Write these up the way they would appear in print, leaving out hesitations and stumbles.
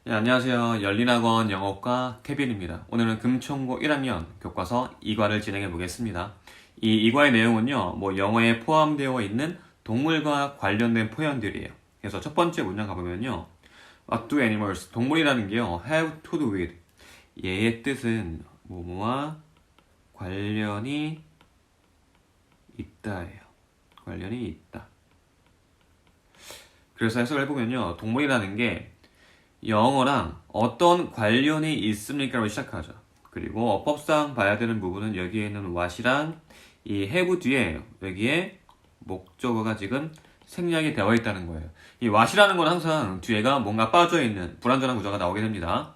네, 안녕하세요. 열린학원 영어과 케빈입니다. 오늘은 금총고 1학년 교과서 2과를 진행해 보겠습니다. 이 2과의 내용은요, 영어에 포함되어 있는 동물과 관련된 표현들이에요. 그래서 첫 번째 문장 가보면요. What do animals, 동물이라는 게요, have to do with. 얘의 뜻은 뭐뭐와 관련이 있다예요. 관련이 있다. 그래서 해석을 해보면요, 동물이라는 게 영어랑 어떤 관련이 있습니까로 시작하죠. 그리고 어법상 봐야 되는 부분은 여기에 있는 what이랑 이 have 뒤에 여기에 목적어가 지금 생략이 되어 있다는 거예요. 이 what이라는 건 항상 뒤에가 뭔가 빠져있는 불완전한 구조가 나오게 됩니다.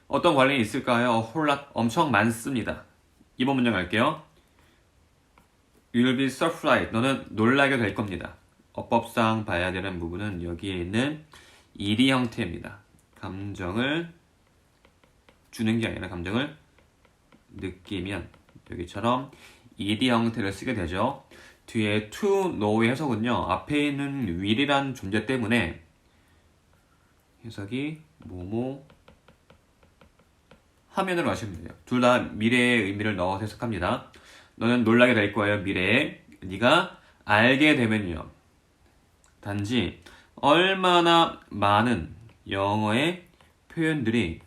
어떤 관련이 있을까요? whole lot, 엄청 많습니다. 이번 문장 갈게요. You'll be surprised. 너는 놀라게 될 겁니다. 어법상 봐야 되는 부분은 여기에 있는 일이 형태입니다. 감정을 주는 게 아니라 감정을 느끼면 여기처럼 ed 형태를 쓰게 되죠. 뒤에 to know의 해석은요, 앞에 있는 will이란 존재 때문에 해석이 뭐뭐 하면으로 하시면 돼요. 둘 다 미래의 의미를 넣어서 해석합니다. 너는 놀라게 될 거예요. 미래에 네가 알게 되면요. 단지 얼마나 많은 영어의 표현들이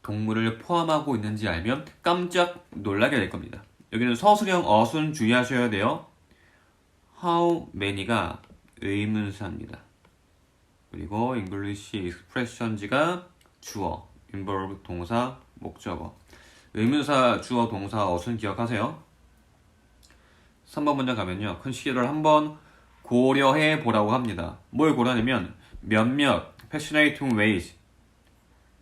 동물을 포함하고 있는지 알면 깜짝 놀라게 될 겁니다. 여기는 서술형 어순 주의하셔야 돼요. How many가 의문사입니다. 그리고 English expressions가 주어, involve 동사, 목적어. 의문사, 주어, 동사, 어순 기억하세요. 3번 문장 가면요. consider를 한번 고려해 보라고 합니다. 뭘 고려하냐면 몇몇 fascinating ways,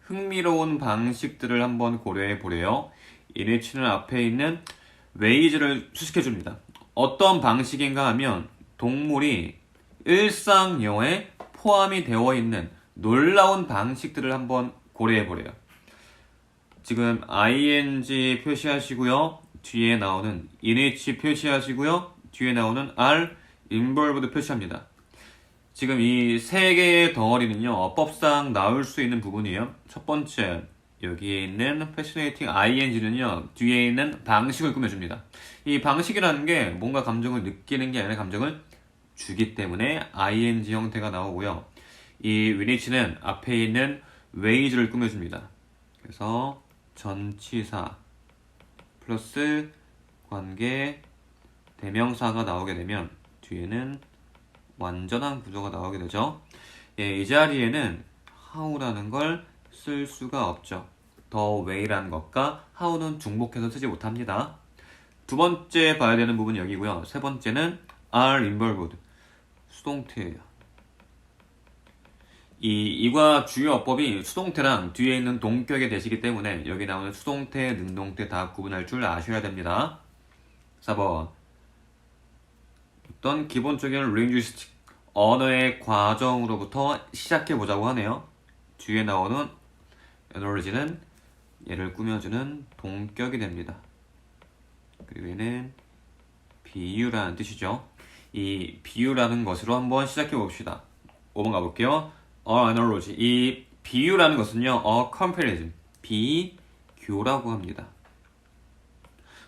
흥미로운 방식들을 한번 고려해 보래요. 이니치는 앞에 있는 ways를 수식해 줍니다. 어떤 방식인가 하면 동물이 일상 영어에 포함이 되어 있는 놀라운 방식들을 한번 고려해 보래요. 지금 ing 표시하시고요. 뒤에 나오는 inich 표시하시고요. 뒤에 나오는 are involved 표시합니다. 지금 이 세 개의 덩어리는요, 어법상 나올 수 있는 부분이에요. 첫 번째, 여기에 있는 fascinating ing는요, 뒤에 있는 방식을 꾸며줍니다. 이 방식이라는 게 뭔가 감정을 느끼는 게 아니라 감정을 주기 때문에 ing 형태가 나오고요. 이 which는 앞에 있는 ways를 꾸며줍니다. 그래서 전치사 플러스 관계 대명사가 나오게 되면 뒤에는 완전한 구조가 나오게 되죠. 이 자리에는 how라는 걸 쓸 수가 없죠. the way라는 것과 how는 중복해서 쓰지 못합니다. 두 번째 봐야 되는 부분이 여기고요. 세 번째는 are involved, 수동태예요. 이과 주요 어법이 수동태랑 뒤에 있는 동격의 대시기 때문에 여기 나오는 수동태, 능동태 다 구분할 줄 아셔야 됩니다. 4번, 어떤 기본적인 링귀스틱, 언어의 과정으로부터 시작해 보자고 하네요. 뒤에 나오는 analogy는 얘를 꾸며주는 동격이 됩니다. 그리고 얘는 비유라는 뜻이죠. 이 비유라는 것으로 한번 시작해 봅시다. 5번 가볼게요. analogy. 이 비유라는 것은요, comparison, 비교라고 합니다.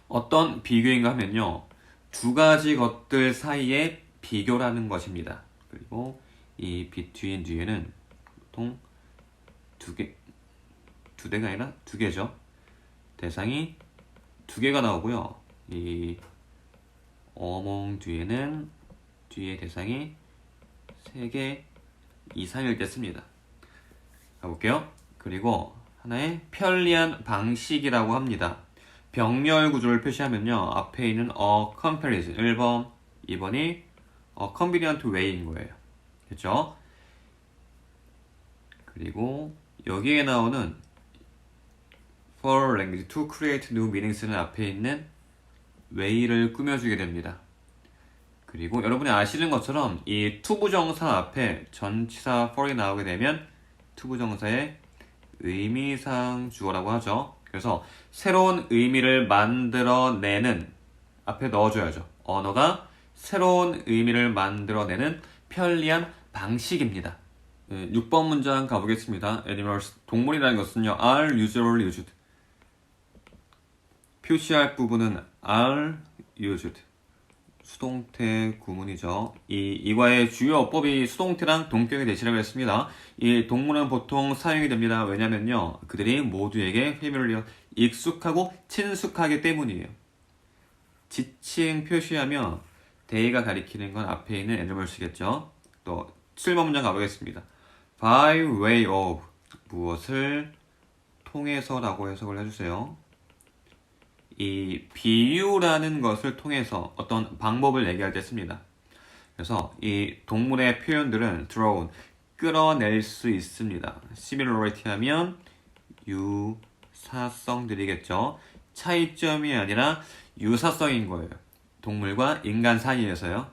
어떤 비교인가 하면요, 두 가지 것들 사이의 비교라는 것입니다. 그리고 이 between 뒤에는 보통 두 대가 아니라 두 개죠. 대상이 두 개가 나오고요. 이 among 뒤에는 뒤에 대상이 세 개 이상일 때 씁니다. 가볼게요. 그리고 하나의 편리한 방식이라고 합니다. 병렬 구조를 표시하면요, 앞에 있는 a comparison 1번, 2번이 a convenient way인 거예요. 그렇죠? 그리고 여기에 나오는 for language to create new meanings는 앞에 있는 way를 꾸며주게 됩니다. 그리고 여러분이 아시는 것처럼 이 투부정사 앞에 전치사 for이 나오게 되면 투부정사의 의미상 주어라고 하죠. 그래서 새로운 의미를 만들어내는 앞에 넣어줘야죠. 언어가 새로운 의미를 만들어내는 편리한 방식입니다. 네, 6번 문장 가보겠습니다. animals, 동물이라는 것은요, are usually used. 표시할 부분은 are used. 수동태 구문이죠. 이과의 주요 어법이 수동태랑 동격의 대시라고 했습니다. 이 동물은 보통 사용이 됩니다. 왜냐면요, 그들이 모두에게 familiar, 익숙하고 친숙하기 때문이에요. 지칭 표시하며 they가 가리키는 건 앞에 있는 animals겠죠. 또 7번 문장 가보겠습니다. by way of, 무엇을 통해서라고 해석을 해주세요. 이 비유라는 것을 통해서 어떤 방법을 얘기할 때 씁니다. 그래서 이 동물의 표현들은 drawn, 끌어낼 수 있습니다. similarity 하면 유사성들이겠죠. 차이점이 아니라 유사성인 거예요. 동물과 인간 사이에서요.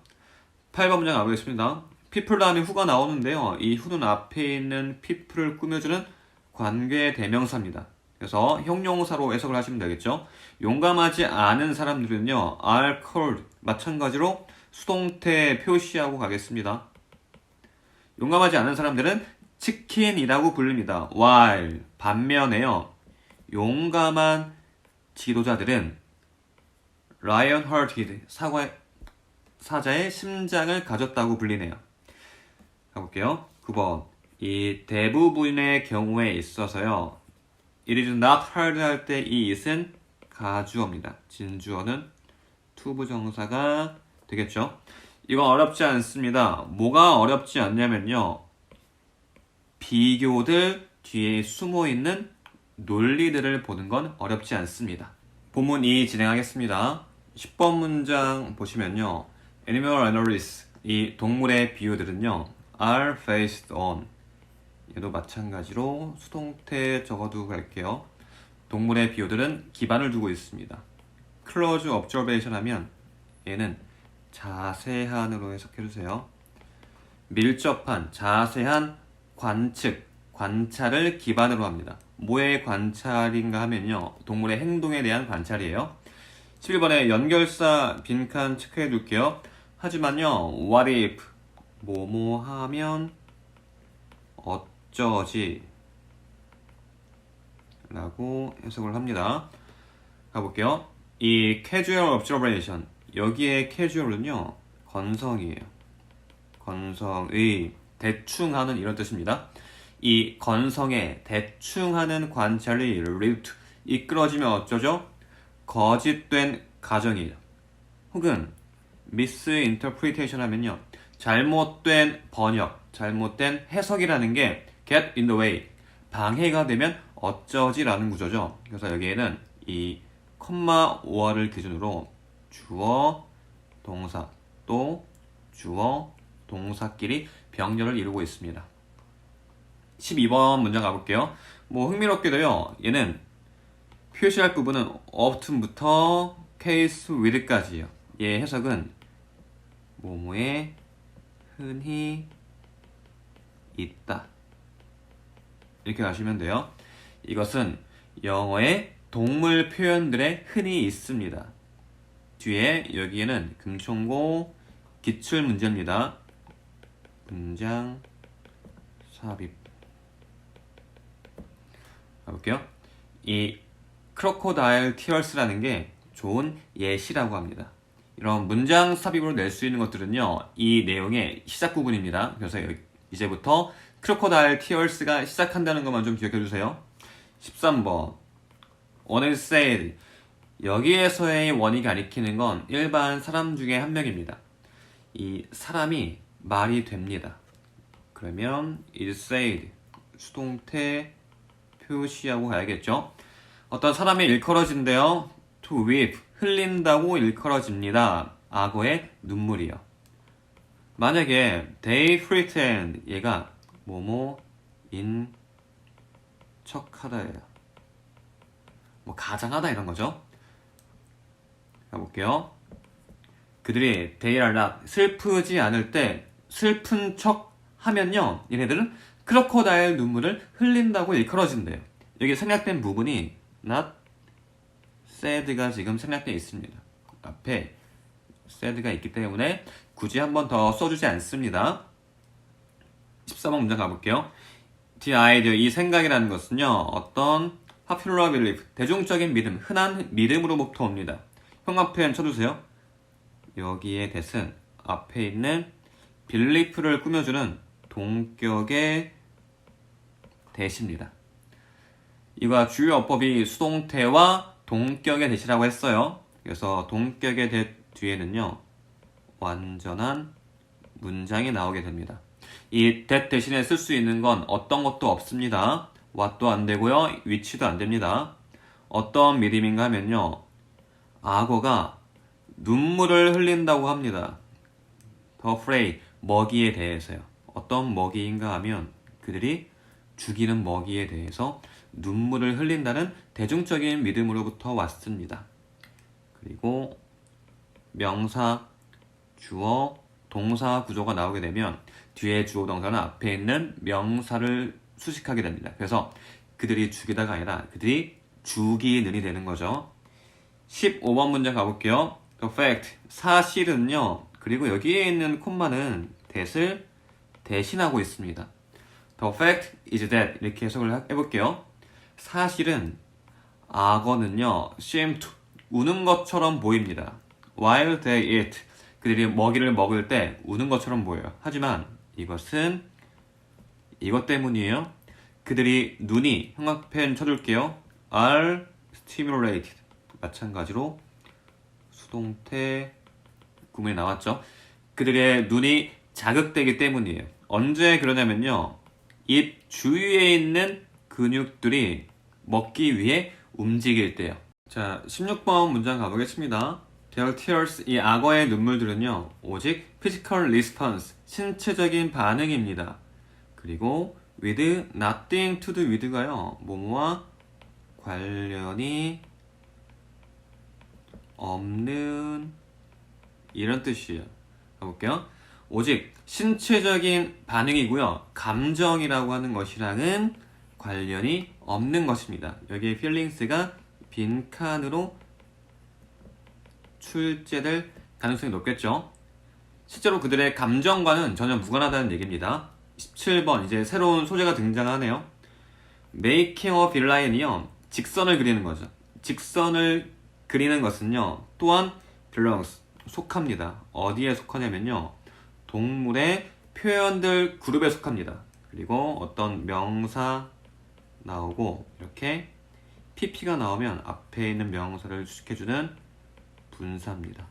8번 문장 가보겠습니다. people 다음에 who가 나오는데요. 이 who는 앞에 있는 people을 꾸며주는 관계 대명사입니다. 그래서 형용사로 해석을 하시면 되겠죠. 용감하지 않은 사람들은요, are cold. 마찬가지로 수동태 표시하고 가겠습니다. 용감하지 않은 사람들은 치킨이라고 부릅니다. while 반면에요, 용감한 지도자들은 lion-hearted, 사자의 심장을 가졌다고 불리네요. 가볼게요. 9번. 이 대부분의 경우에 있어서요, it is not hard 할 때 이 it은 가주어입니다. 진주어는 투부정사가 되겠죠. 이건 어렵지 않습니다. 뭐가 어렵지 않냐면요, 비교들 뒤에 숨어있는 논리들을 보는 건 어렵지 않습니다. 본문 2 진행하겠습니다. 10번 문장 보시면요, animal analysis, 이 동물의 비유들은요, are based on, 얘도 마찬가지로 수동태 적어두고 갈게요. 동물의 비유들은 기반을 두고 있습니다. close observation 하면 얘는 자세한으로 해석해주세요. 밀접한, 자세한 관측, 관찰을 기반으로 합니다. 뭐의 관찰인가 하면요, 동물의 행동에 대한 관찰이에요. 11번에 연결사 빈칸 체크해 둘게요. 하지만요, what if, 뭐뭐 하면 어쩌지 라고 해석을 합니다. 가볼게요. 이 casual observation, 여기에 casual은요, 건성이에요. 건성의, 대충 하는, 이런 뜻입니다. 이 건성의 대충 하는 관찰이 lead to, 이끌어지면 어쩌죠? 거짓된 가정이에요. 혹은 misinterpretation 하면요, 잘못된 번역, 잘못된 해석이라는 게 get in the way, 방해가 되면 어쩌지라는 구조죠. 그래서 여기에는 이 콤마 5어를 기준으로 주어, 동사, 또 주어, 동사끼리 병렬을 이루고 있습니다. 12번 문장 가볼게요. 뭐 흥미롭게도요, 얘는 표시할 부분은 often부터 case with까지예요. 얘 해석은 뭐뭐에 흔히 있다, 이렇게 가시면 돼요. 이것은 영어의 동물 표현들에 흔히 있습니다. 뒤에 여기에는 금총고 기출 문제입니다. 문장 삽입 가볼게요. 이 크로코다일 티어스라는 게 좋은 예시라고 합니다. 이런 문장 삽입으로 낼 수 있는 것들은요, 이 내용의 시작 부분입니다. 그래서 이제부터 크로코다일 티어스가 시작한다는 것만 좀 기억해 주세요. 13번 one is said, 여기에서의 원이 가리키는 건 일반 사람 중에 한 명입니다. 이 사람이 말이 됩니다. 그러면 is said, 수동태 표시하고 가야겠죠. 어떤 사람이 일컬어진대요. to weep, 흘린다고 일컬어집니다. 악어의 눈물이요. 만약에 they pretend, 얘가 뭐뭐인 척하다예요. 뭐 가장하다 이런 거죠. 가볼게요. 그들이 they are not, 슬프지 않을 때 슬픈 척 하면요, 얘네들은 크로코다일 눈물을 흘린다고 일컬어진대요. 여기 생략된 부분이 not sad가 지금 생략되어 있습니다. 앞에 sad가 있기 때문에 굳이 한 번 더 써주지 않습니다. 14번 문장 가볼게요. The idea, 이 생각이라는 것은요, 어떤 popular belief, 대중적인 믿음, 흔한 믿음으로부터 옵니다. 형광 표현 쳐주세요. 여기에 that은 앞에 있는 belief를 꾸며주는 동격의 that입니다. 이거 주요 어법이 수동태와 동격의 that이라고 했어요. 그래서 동격의 that 뒤에는요, 완전한 문장이 나오게 됩니다. 이 that 대신에 쓸 수 있는 건 어떤 것도 없습니다. what도 안 되고요, which도 안 됩니다. 어떤 믿음인가 하면요, 악어가 눈물을 흘린다고 합니다. The prey, 먹이에 대해서요. 어떤 먹이인가 하면 그들이 죽이는 먹이에 대해서 눈물을 흘린다는 대중적인 믿음으로부터 왔습니다. 그리고 명사, 주어, 동사 구조가 나오게 되면 뒤에 주어 동사는 앞에 있는 명사를 수식하게 됩니다. 그래서 그들이 죽이다가 아니라 그들이 죽이는이 되는 거죠. 15번 문장 가볼게요. The fact, 사실은요. 그리고 여기에 있는 콤마는 that을 대신하고 있습니다. The fact is that, 이렇게 해석을 해볼게요. 사실은 악어는요, seem to, 우는 것처럼 보입니다. While they eat, 그들이 먹이를 먹을 때 우는 것처럼 보여요. 하지만 이것은 이것 때문이에요. 그들이 눈이, 형광펜 쳐줄게요. are stimulated, 마찬가지로 수동태 구문이 나왔죠. 그들의 눈이 자극되기 때문이에요. 언제 그러냐면요, 입 주위에 있는 근육들이 먹기 위해 움직일 때요. 자, 16번 문장 가보겠습니다. Their tears, 이 악어의 눈물들은요, 오직 physical response, 신체적인 반응입니다. 그리고 with nothing to do with가요, 뭐뭐와 관련이 없는, 이런 뜻이에요. 가볼게요. 오직 신체적인 반응이고요, 감정이라고 하는 것이랑은 관련이 없는 것입니다. 여기에 feelings가 빈칸으로 출제될 가능성이 높겠죠. 실제로 그들의 감정과는 전혀 무관하다는 얘기입니다. 17번, 이제 새로운 소재가 등장하네요. Making a villion이요, 직선을 그리는 거죠. 직선을 그리는 것은요, 또한 belongs, 속합니다. 어디에 속하냐면요, 동물의 표현들 그룹에 속합니다. 그리고 어떤 명사 나오고 이렇게 pp가 나오면 앞에 있는 명사를 수식해주는 분사입니다.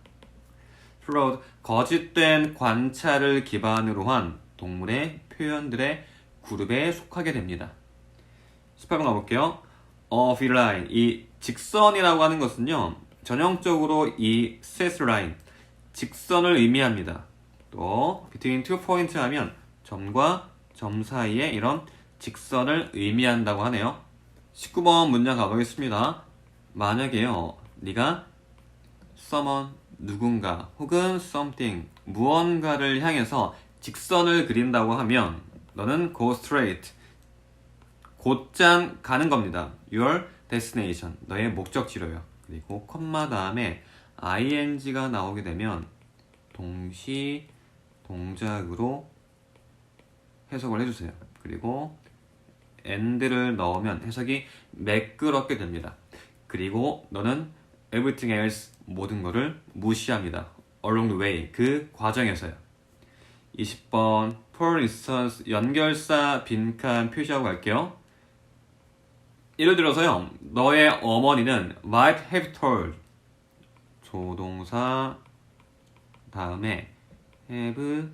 fraud, 거짓된 관찰을 기반으로 한 동물의 표현들의 그룹에 속하게 됩니다. 18번 가볼게요. A feline, 이 직선이라고 하는 것은요, 전형적으로 이 straight line, 직선을 의미합니다. 또 between two points 하면 점과 점 사이에 이런 직선을 의미한다고 하네요. 19번 문장 가보겠습니다. 만약에요, 네가 someone, 누군가, 혹은 something, 무언가를 향해서 직선을 그린다고 하면 너는 go straight, 곧장 가는 겁니다. Your destination, 너의 목적지로요. 그리고 콤마 다음에 ing가 나오게 되면 동시 동작으로 해석을 해주세요. 그리고 and를 넣으면 해석이 매끄럽게 됩니다. 그리고 너는 everything else, 모든 것을 무시합니다. along the way, 그 과정에서요. 20번 for instance, 연결사 빈칸 표시하고 갈게요. 예를 들어서요, 너의 어머니는 might have told, 조동사 다음에 have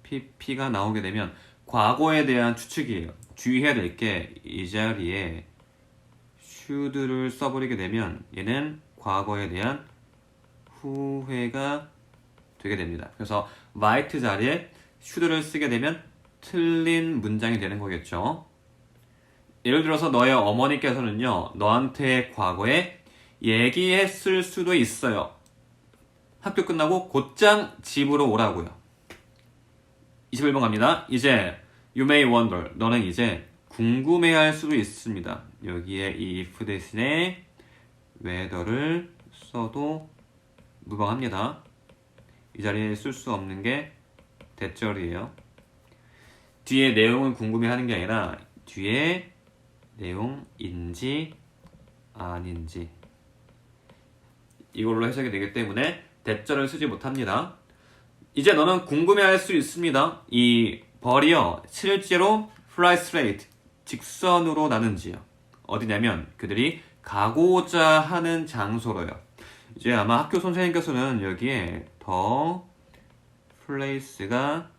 pp가 나오게 되면 과거에 대한 추측이에요. 주의해야 될 게 이 자리에 should를 써버리게 되면 얘는 과거에 대한 후회가 되게 됩니다. 그래서 might 자리에 should를 쓰게 되면 틀린 문장이 되는 거겠죠. 예를 들어서 너의 어머니께서는요, 너한테 과거에 얘기했을 수도 있어요. 학교 끝나고 곧장 집으로 오라고요. 21번 갑니다. 이제 you may wonder, 너는 이제 궁금해할 수도 있습니다. 여기에 이 if 대신에 whether를 써도 무방합니다. 이 자리에 쓸 수 없는 게 대절이에요. 뒤에 내용을 궁금해하는 게 아니라 뒤에 내용인지 아닌지 이걸로 해석이 되기 때문에 대절을 쓰지 못합니다. 이제 너는 궁금해할 수 있습니다. 이 벌이요 실제로 fly straight 직선으로 나는지요. 어디냐면 그들이 가고자 하는 장소로요. 이제 아마 학교 선생님께서는 여기에 더 place가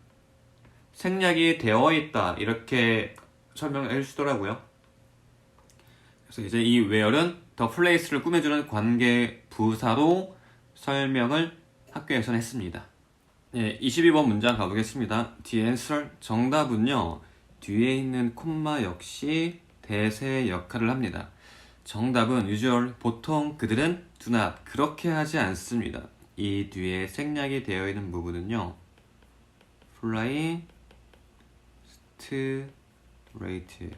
생략이 되어 있다 이렇게 설명을 해주시더라고요. 그래서 이제 이 where은 더 place를 꾸며주는 관계 부사로 설명을 학교에서는 했습니다. 네, 22번 문장 가보겠습니다. The answer 정답은요 뒤에 있는 콤마 역시 대세 역할을 합니다. 정답은 usual 보통 그들은 do not 그렇게 하지 않습니다. 이 뒤에 생략이 되어 있는 부분은요 fly straight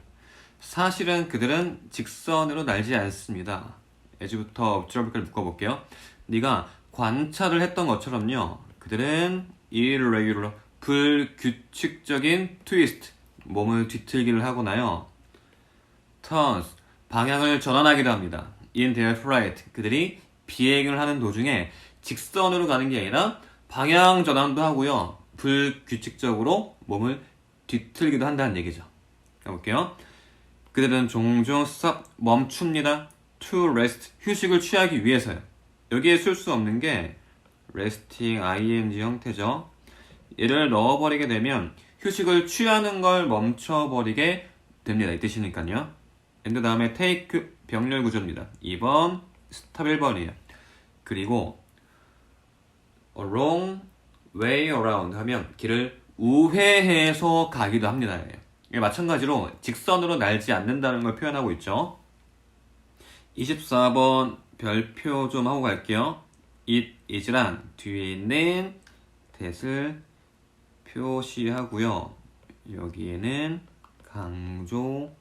사실은 그들은 직선으로 날지 않습니다. 예지부터 observe까지 묶어볼게요. 네가 관찰을 했던 것처럼요 그들은 irregular 불규칙적인 twist 몸을 뒤틀기를 하거나요 turns 방향을 전환하기도 합니다. in their flight 그들이 비행을 하는 도중에 직선으로 가는 게 아니라 방향 전환도 하고요 불규칙적으로 몸을 뒤틀기도 한다는 얘기죠. 가볼게요. 그들은 종종 stop 멈춥니다. to rest 휴식을 취하기 위해서요. 여기에 쓸 수 없는 게 resting ing 형태죠. 얘를 넣어버리게 되면 휴식을 취하는 걸 멈춰버리게 됩니다. 이 뜻이니까요. and 다음에 take 병렬 구조입니다. 2번 stop 1번이에요. 그리고 a long way around 하면 길을 우회해서 가기도 합니다. 마찬가지로 직선으로 날지 않는다는 걸 표현하고 있죠. 24번 별표 좀 하고 갈게요. it is란 뒤에 있는 that을 표시하고요. 여기에는 강조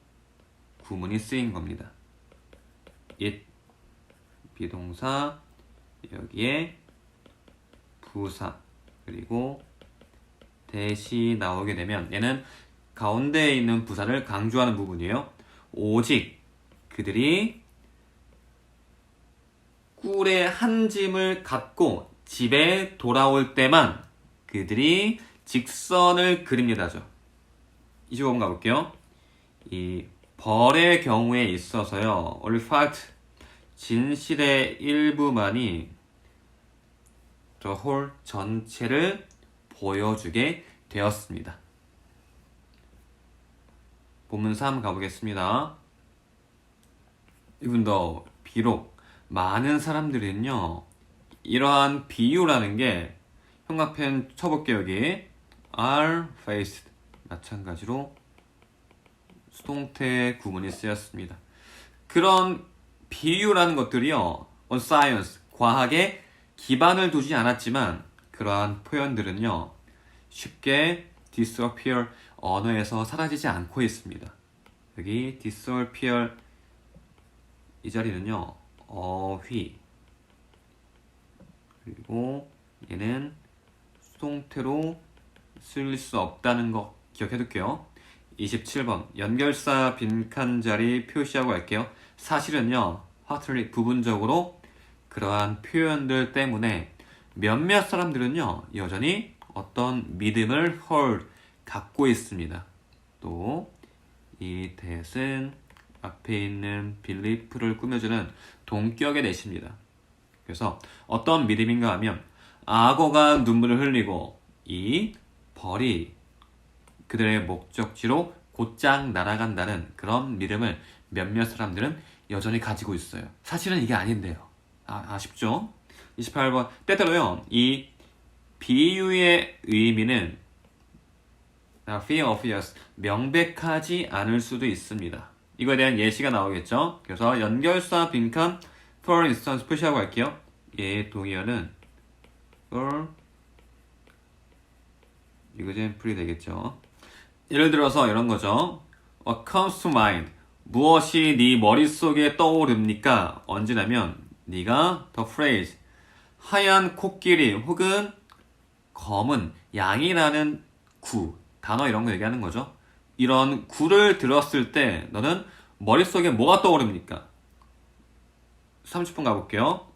구문이 쓰인 겁니다. it 비동사 여기에 부사 그리고 that이 나오게 되면 얘는 가운데에 있는 부사를 강조하는 부분이에요. 오직 그들이 꿀의 한 짐을 갖고 집에 돌아올 때만 그들이 직선을 그립니다죠. 25번 가볼게요. 이 벌의 경우에 있어서요. only fact 진실의 일부만이 the whole 전체를 보여주게 되었습니다. 본문 3 가보겠습니다. even though 비록 많은 사람들은요 이러한 비유라는 게 형광펜 쳐볼게요. 여기 are faced 마찬가지로 수동태 구문이 쓰였습니다. 그런 비유라는 것들이요 on science 과학에 기반을 두지 않았지만 그러한 표현들은요 쉽게 disappear 언어에서 사라지지 않고 있습니다. 여기 disappear 이 자리는요 어휘 그리고 얘는 수동태로 쓸 수 없다는 거 기억해 둘게요. 27번 연결사 빈칸 자리 표시하고 갈게요. 사실은요 partly 부분적으로 그러한 표현들 때문에 몇몇 사람들은요 여전히 어떤 믿음을 갖고 있습니다. 또 이 that은 앞에 있는 belief를 꾸며주는 동격의 대시입니다. 그래서 어떤 믿음인가 하면 악어가 눈물을 흘리고 이 벌이 그들의 목적지로 곧장 날아간다는 그런 믿음을 몇몇 사람들은 여전히 가지고 있어요. 사실은 이게 아닌데요. 아쉽죠? 28번 때때로요 이 비유의 의미는 fear obvious 명백하지 않을 수도 있습니다. 이거에 대한 예시가 나오겠죠. 그래서 연결사 빈칸 for instance 표시하고 갈게요. 얘의 동의어는 for example이 되겠죠. 예를 들어서 이런 거죠. What comes to mind? 무엇이 네 머릿속에 떠오릅니까? 언제냐면 네가 the phrase 하얀 코끼리 혹은 검은 양이라는 구 단어 이런 거 얘기하는 거죠. 이런 구를 들었을 때 너는 머릿속에 뭐가 떠오릅니까? 30분 가볼게요.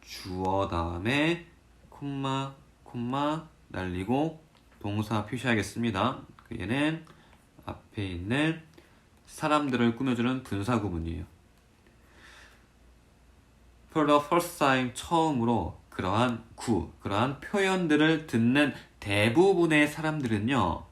주어 다음에 콤마 날리고 동사 표시하겠습니다. 얘는 앞에 있는 사람들을 꾸며주는 분사 구문이에요. For the first time 처음으로 그러한 표현들을 듣는 대부분의 사람들은요,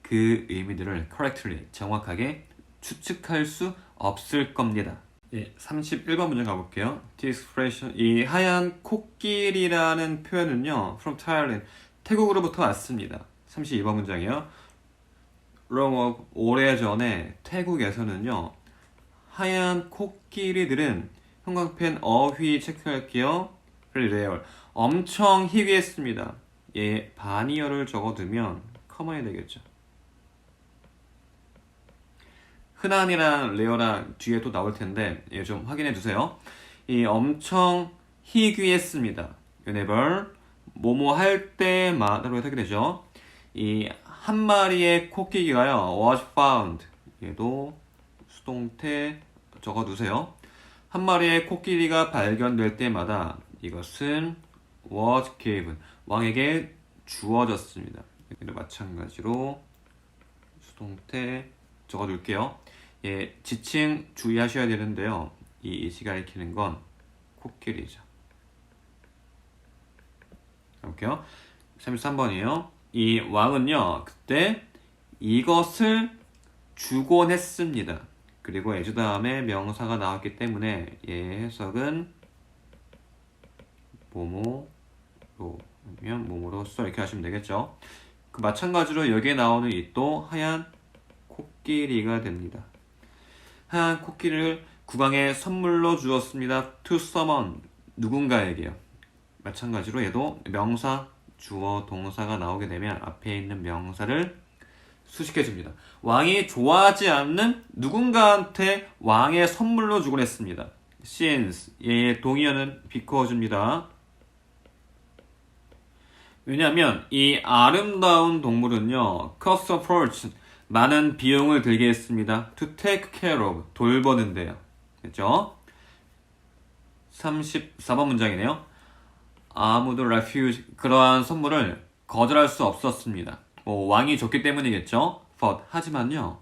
그 의미들을 correctly, 정확하게 추측할 수 없을 겁니다. 예, 31번 문제 가볼게요. This expression, 이 하얀 코끼리라는 표현은요, from Thailand, 태국으로부터 왔습니다. 32번 문장이에요. 오래전에 태국에서는요, 하얀 코끼리들은 형광펜 어휘 체크할게요. rare, 엄청 희귀했습니다. 예, 반이어를 적어두면 커먼이 되겠죠. 흔한이랑 레어랑 뒤에 또 나올 텐데 예, 좀 확인해 두세요. 이 엄청 희귀했습니다. never 뭐뭐 할 때마다로 해석이 되죠. 이 한 마리의 코끼리가요 was found, 얘도 수동태 적어 두세요. 한 마리의 코끼리가 발견될 때마다 이것은 was given, 왕에게 주어졌습니다. 마찬가지로 수동태 적어둘게요. 예, 지칭 주의하셔야 되는데요. 이 가리키는 건 코끼리죠. 볼게요. 33번이에요. 이 왕은요, 그때 이것을 주곤 했습니다. 그리고 as 다음에 명사가 나왔기 때문에 예, 해석은 뭐뭐로 아니면 뭐뭐로써 이렇게 하시면 되겠죠. 그 마찬가지로 여기에 나오는 이 또 하얀 코끼리가 됩니다. 하얀 코끼리를 국왕에 선물로 주었습니다. to someone, 누군가에게요. 마찬가지로 얘도 명사, 주어, 동사가 나오게 되면 앞에 있는 명사를 수식해줍니다. 왕이 좋아하지 않는 누군가한테 왕의 선물로 주곤 했습니다. since, 얘의 동의어는 비커줍니다. 왜냐하면 이 아름다운 동물은요, cost of fortune, 많은 비용을 들게 했습니다. to take care of, 돌보는데요. 됐죠? 34번 문장이네요. 아무도 refuse, 그러한 선물을 거절할 수 없었습니다. 왕이 줬기 때문이겠죠? but, 하지만요,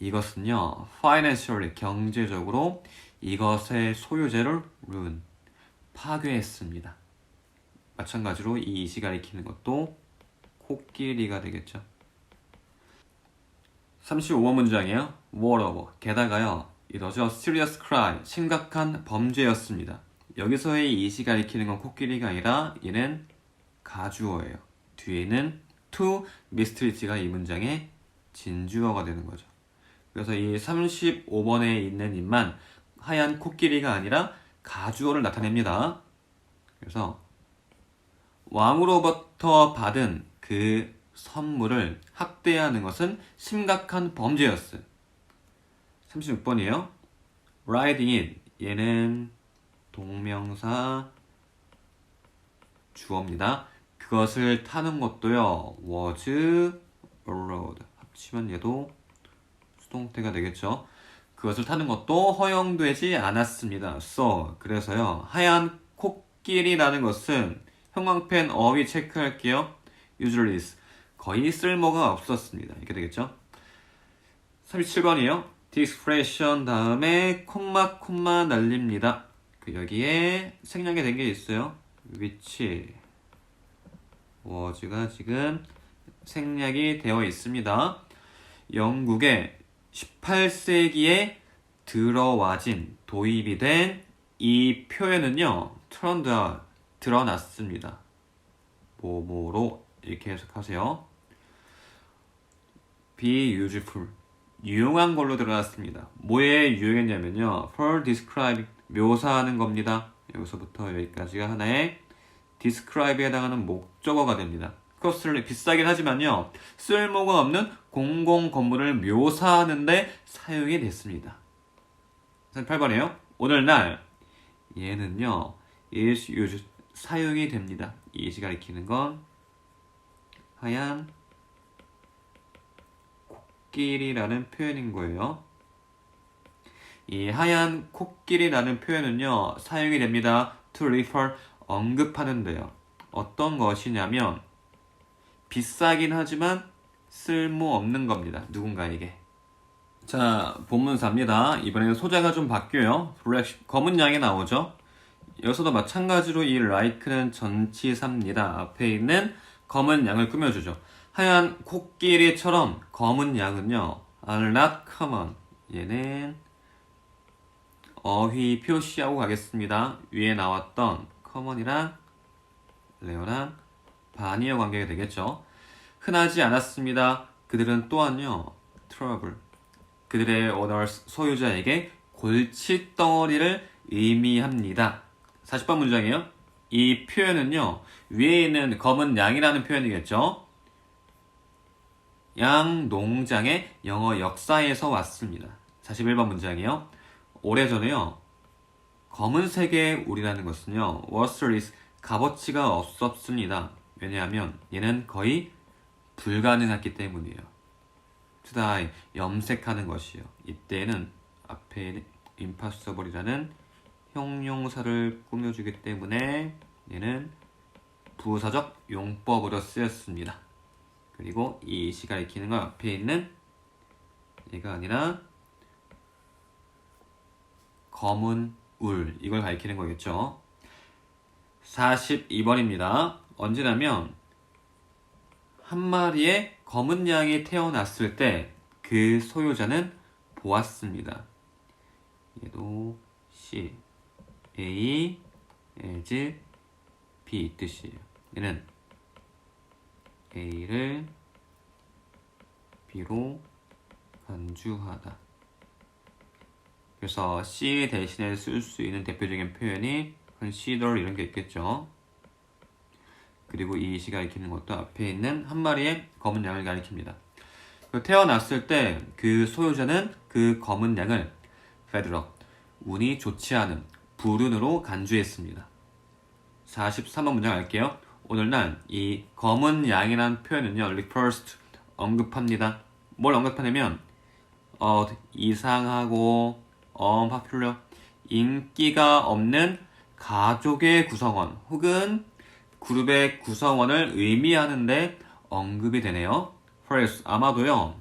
이것은요, financially, 경제적으로 이것의 소유자를 ruin, 파괴했습니다. 마찬가지로 이 이시 가리키는 것도 코끼리가 되겠죠. 35번 문장이에요. moreover, 게다가요, it was a serious crime, 심각한 범죄였습니다. 여기서의 이시 가리키는 건 코끼리가 아니라 얘는 가주어예요. 뒤에는 to mistreat가 이 문장의 진주어가 되는 거죠. 그래서 이 35번에 있는 인만 하얀 코끼리가 아니라 가주어를 나타냅니다. 그래서 왕으로부터 받은 그 선물을 학대하는 것은 심각한 범죄였어요. 36번이에요. riding it, 얘는 동명사 주어입니다. 그것을 타는 것도요, was allowed, 합치면 얘도 수동태가 되겠죠. 그것을 타는 것도 허용되지 않았습니다. so, 그래서요, 하얀 코끼리라는 것은 형광펜 어휘 체크할게요. usually is, 거의 쓸모가 없었습니다. 이렇게 되겠죠. 37번이에요. this expression 다음에 콤마 날립니다. 여기에 생략이 된 게 있어요. which was가 지금 생략이 되어 있습니다. 영국의 18세기에 들어와진, 도입이 된 이 표현은요, turned out, 드러났습니다. 뭐뭐로 이렇게 해석하세요. be useful, 유용한 걸로 드러났습니다. 뭐에 유용했냐면요, for describing, 묘사하는 겁니다. 여기서부터 여기까지가 하나의 describe에 해당하는 목적어가 됩니다. costly, 비싸긴 하지만요, 쓸모가 없는 공공 건물을 묘사하는데 사용이 됐습니다. 8번이에요. 오늘날 얘는요, is used, 사용이 됩니다. 이시 가리키는 건 하얀 코끼리라는 표현인 거예요. 이 하얀 코끼리라는 표현은요, 사용이 됩니다. to refer, 언급하는데요. 어떤 것이냐면, 비싸긴 하지만 쓸모없는 겁니다. 누군가에게. 자, 본문사입니다. 이번에는 소재가 좀 바뀌어요. 검은 양이 나오죠. 여기서도 마찬가지로 이 like는 전치사입니다. 앞에 있는 검은 양을 꾸며주죠. 하얀 코끼리처럼 검은 양은요, are not common. 얘는 어휘 표시하고 가겠습니다. 위에 나왔던 common이랑 rare랑 반이어 관계가 되겠죠. 흔하지 않았습니다. 그들은 또한요, trouble. 그들의 owners, 소유자에게 골칫덩어리를 의미합니다. 40번 문장이에요. 이 표현은요, 위에 있는 검은 양이라는 표현이겠죠. 양 농장의 영어 역사에서 왔습니다. 41번 문장이에요. 오래전에요, 검은색의 울이라는 것은요, worthless, 값어치가 없었습니다. 왜냐하면 얘는 거의 불가능했기 때문이에요. to die, 염색하는 것이요. 이때는 앞에 impossible이라는 형용사를 꾸며주기 때문에 얘는 부사적 용법으로 쓰였습니다. 그리고 이 시가 익히는 건 앞에 있는 얘가 아니라 검은 울, 이걸 가리키는 거겠죠. 42번입니다. 언제냐면 한 마리의 검은 양이 태어났을 때 그 소유자는 보았습니다. 얘도 C, A, as, B 뜻이에요. 얘는 A를 B로 간주하다. 그래서 C 대신에 쓸 수 있는 대표적인 표현이 consider 이런 게 있겠죠. 그리고 이 시가 가리키는 것도 앞에 있는 한 마리의 검은 양을 가리킵니다. 태어났을 때 그 소유자는 그 검은 양을 bad luck, 운이 좋지 않은 불운으로 간주했습니다. 43번 문장 할게요. 오늘날 이 검은 양이라는 표현은요, refers to, 언급합니다. 뭘 언급하냐면 이상하고 unpopular, 인기가 없는 가족의 구성원 혹은 그룹의 구성원을 의미하는데 언급이 되네요. First, 아마도요,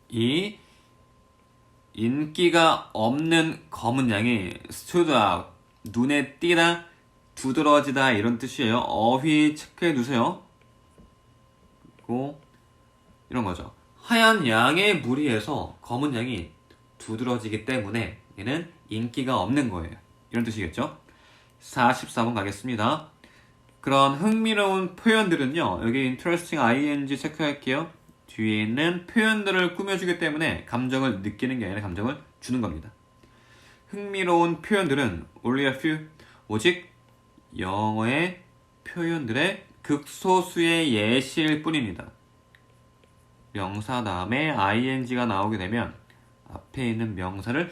이 인기가 없는 검은 양이 stood out, 눈에 띄다, 두드러지다 이런 뜻이에요. 어휘 체크해 두세요. 그리고 이런 거죠. 하얀 양의 무리에서 검은 양이 두드러지기 때문에 얘는 인기가 없는 거예요. 이런 뜻이겠죠. 44번 가겠습니다. 그런 흥미로운 표현들은요, 여기 interesting ing 체크할게요. 뒤에 있는 표현들을 꾸며주기 때문에 감정을 느끼는 게 아니라 감정을 주는 겁니다. 흥미로운 표현들은 only a few, 오직 영어의 표현들의 극소수의 예시일 뿐입니다. 명사 다음에 ing가 나오게 되면 앞에 있는 명사를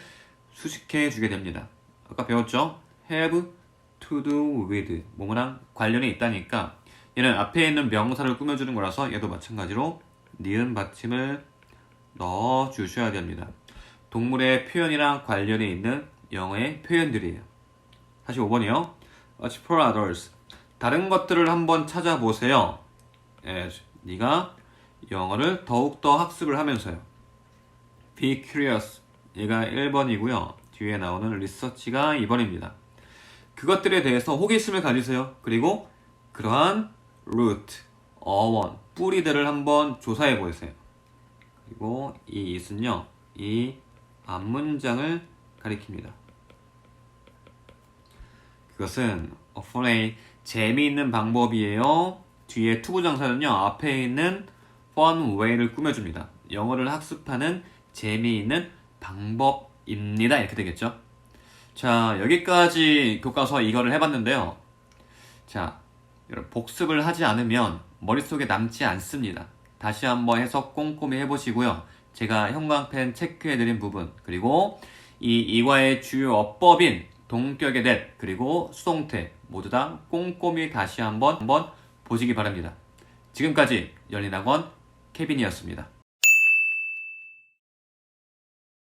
수식해 주게 됩니다. 아까 배웠죠? have to do with, 뭐뭐랑 관련이 있다니까 얘는 앞에 있는 명사를 꾸며주는 거라서 얘도 마찬가지로 니은 받침을 넣어 주셔야 됩니다. 동물의 표현이랑 관련이 있는 영어의 표현들이에요. 45번이요. explore others, 다른 것들을 한번 찾아보세요. 네가 영어를 더욱더 학습을 하면서요. be curious, 얘가 1번이고요. 뒤에 나오는 research가 2번입니다. 그것들에 대해서 호기심을 가지세요. 그리고 그러한 root, 어원, 뿌리들을 한번 조사해 보세요. 그리고 이 it은요, 이 앞문장을 가리킵니다. 그것은 funny, 재미있는 방법이에요. 뒤에 투부정사는요, 앞에 있는 fun way를 꾸며줍니다. 영어를 학습하는 재미있는 방법입니다. 이렇게 되겠죠. 자, 여기까지 교과서 이거를 해봤는데요. 자, 여러분 복습을 하지 않으면 머릿속에 남지 않습니다. 다시 한번 해석 꼼꼼히 해보시고요. 제가 형광펜 체크해드린 부분, 그리고 이 이과의 주요 어법인 동격의 that, 그리고 수동태 모두 다 꼼꼼히 다시 한번 보시기 바랍니다. 지금까지 열린학원 케빈이었습니다.